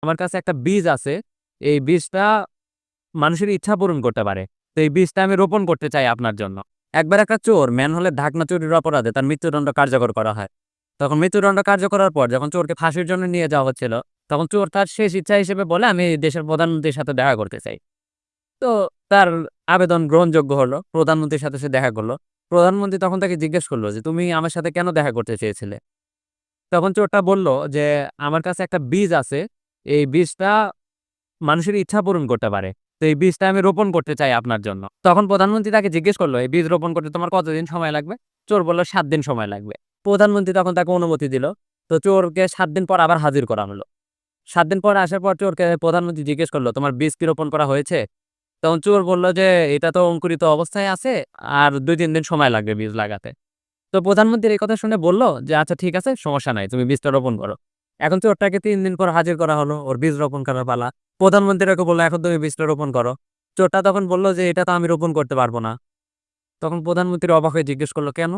আমার কাছে একটা বীজ আছে। এই বীজটা মানুষের ইচ্ছা পূরণ করতে পারে। তো এই বীজটা আমি রোপণ করতে চাই আপনার জন্য। একবার একটা চোর ম্যানহোলের ঢাকনা চুরির অপরাধে তার মৃত্যুদণ্ড কার্যকর করা হয়। তখন মৃত্যুদণ্ড কার্যকর করার পর যখন চোরকে ফাঁসির জন্য নিয়ে যাওয়া হচ্ছিল, তখন চোর তার শেষ ইচ্ছা হিসেবে বলে, "আমি দেশের প্রধানমন্ত্রীর সাথে দেখা করতে চাই।" তো তার আবেদন গ্রহণযোগ্য হলো। প্রধানমন্ত্রীর সাথে সে দেখা করল। প্রধানমন্ত্রী তখন তাকে জিজ্ঞেস করল যে, "তুমি আমার সাথে কেন দেখা করতে চেয়েছিলে?" তখন চোরটা বলল যে, "আমার কাছে একটা বীজ আছে। এই বীজটা মানুষের ইচ্ছা পূরণ করতে পারে। তো এই বীজটা আমি রোপণ করতে চাই আপনার জন্য।" তখন প্রধানমন্ত্রী তাকে জিজ্ঞেস করল, "এই বীজ রোপণ করতে তোমার কতদিন সময় লাগবে?" চোর বলল, "৭ দিন সময় লাগবে।" প্রধানমন্ত্রী তখন তাকে অনুমতি দিল। তো চোরকে ৭ দিন পর আবার হাজির করা হলো। ৭ দিন পরে আসার পর চোরকে প্রধানমন্ত্রী জিজ্ঞেস করল, "তোমার বীজ কি রোপণ করা হয়েছে?" তখন চোর বলল যে, "এটা তো অঙ্কুরিত অবস্থায় আছে। আর ২-৩ দিন সময় লাগবে বীজ লাগাতে।" তো প্রধানমন্ত্রীর এই কথা শুনে বলল যে, "আচ্ছা ঠিক আছে, সমস্যা নাই। তুমি বীজটা রোপণ করো।" এখন চোরটাকে ৩ দিন পর হাজির করা হলো। ওর বীজ রোপণ করার পালা। প্রধানমন্ত্রী ওকে বলল, "এখন তুমি বীজটা রোপণ করো।" চোরটা তখন বলল যে, "এটা তো আমি রোপণ করতে পারব না।" তখন প্রধানমন্ত্রী অবাক হয়ে জিজ্ঞেস করল, "কেন?"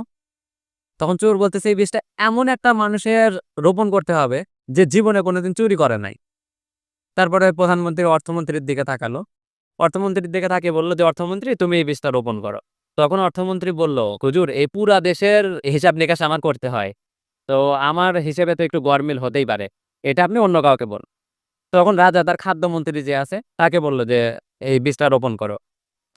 তখন চোর বলতেছে, "এই বীজটা এমন একটা মানুষের রোপণ করতে হবে যে জীবনে কোনোদিন চুরি করে নাই।" তারপরে প্রধানমন্ত্রী অর্থমন্ত্রীর দিকে তাকালো। অর্থমন্ত্রীর দিকে তাকিয়ে বলল যে, "অর্থমন্ত্রী, তুমি এই বীজটা রোপণ করো।" তখন অর্থমন্ত্রী বলল, "হুজুর, এই পুরা দেশের হিসাব-নিকাশ আমার করতে হয়। তো আমার হিসেবে তো একটু গরমিল হতেই পারে। এটা আপনি অন্য কাউকে বলুন।" তখন রাজা তার খাদ্যমন্ত্রী যে আছে তাকে বলল যে, "এই বীজটা রোপণ করো।"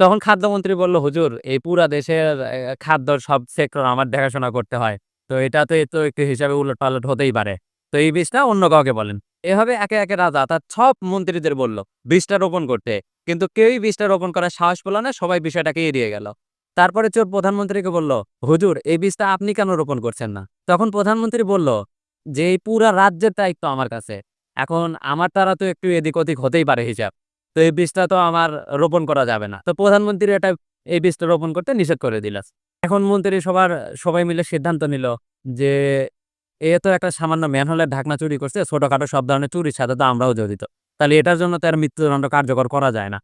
তখন খাদ্যমন্ত্রী বলল, "হুজুর, এই পুরা দেশের খাদ্যর সব সেক্টর আমার দেখাশোনা করতে হয়। তো এটাতে তো একটু হিসাবে উলটপালট হতেই পারে। তো এই বীজটা অন্য কাউকে বলেন।" এভাবে একে, একে রাজা তার সব মন্ত্রীদের বলল বীজটা রোপণ করতে। কিন্তু কেউই বীজটা রোপণ করার সাহস পেল না। সবাই বিষয়টাকে এড়িয়ে গেল। তারপরে চোর প্রধানমন্ত্রীকে বলল, "হুজুর, এই বীজটা আপনি কেন রোপণ করছেন না?" তখন প্রধানমন্ত্রী বলল যে, "এই পুরা রাজ্যের দায়িত্ব আমার কাছে। এখন আমার দ্বারা তো একটু এদিক ওদিক হতেই পারে হিসাব। তো এই বীজটা তো আমার রোপণ করা যাবে না।" তো প্রধানমন্ত্রী এই বীজটা রোপণ করতে নিষেধ করে দিল। এখন মন্ত্রী সবাই মিলে সিদ্ধান্ত নিল যে, এ তো একটা সামান্য ম্যানহোলের ঢাকনা চুরি করছে। ছোটখাটো সব ধরনের চুরির সাথে তো আমরাও জড়িত। তাহলে এটার জন্য তো আর মৃত্যুদণ্ড কার্যকর করা যায় না।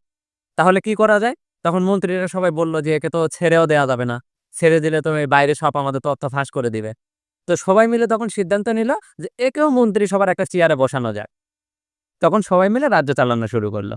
তাহলে কি করা যায়? তখন মন্ত্রীরা সবাই বলল যে, "একে তো ছেড়েও দেয়া যাবে না। ছেড়ে দিলে তো এই বাইরে সব আমাদের তথ্য ফাঁস করে দিবে।" তো সবাই মিলে তখন সিদ্ধান্ত নিল যে, একেও মন্ত্রিসভার একটা চেয়ারে বসানো যাক। তখন সবাই মিলে রাজ্য চালানো শুরু করল।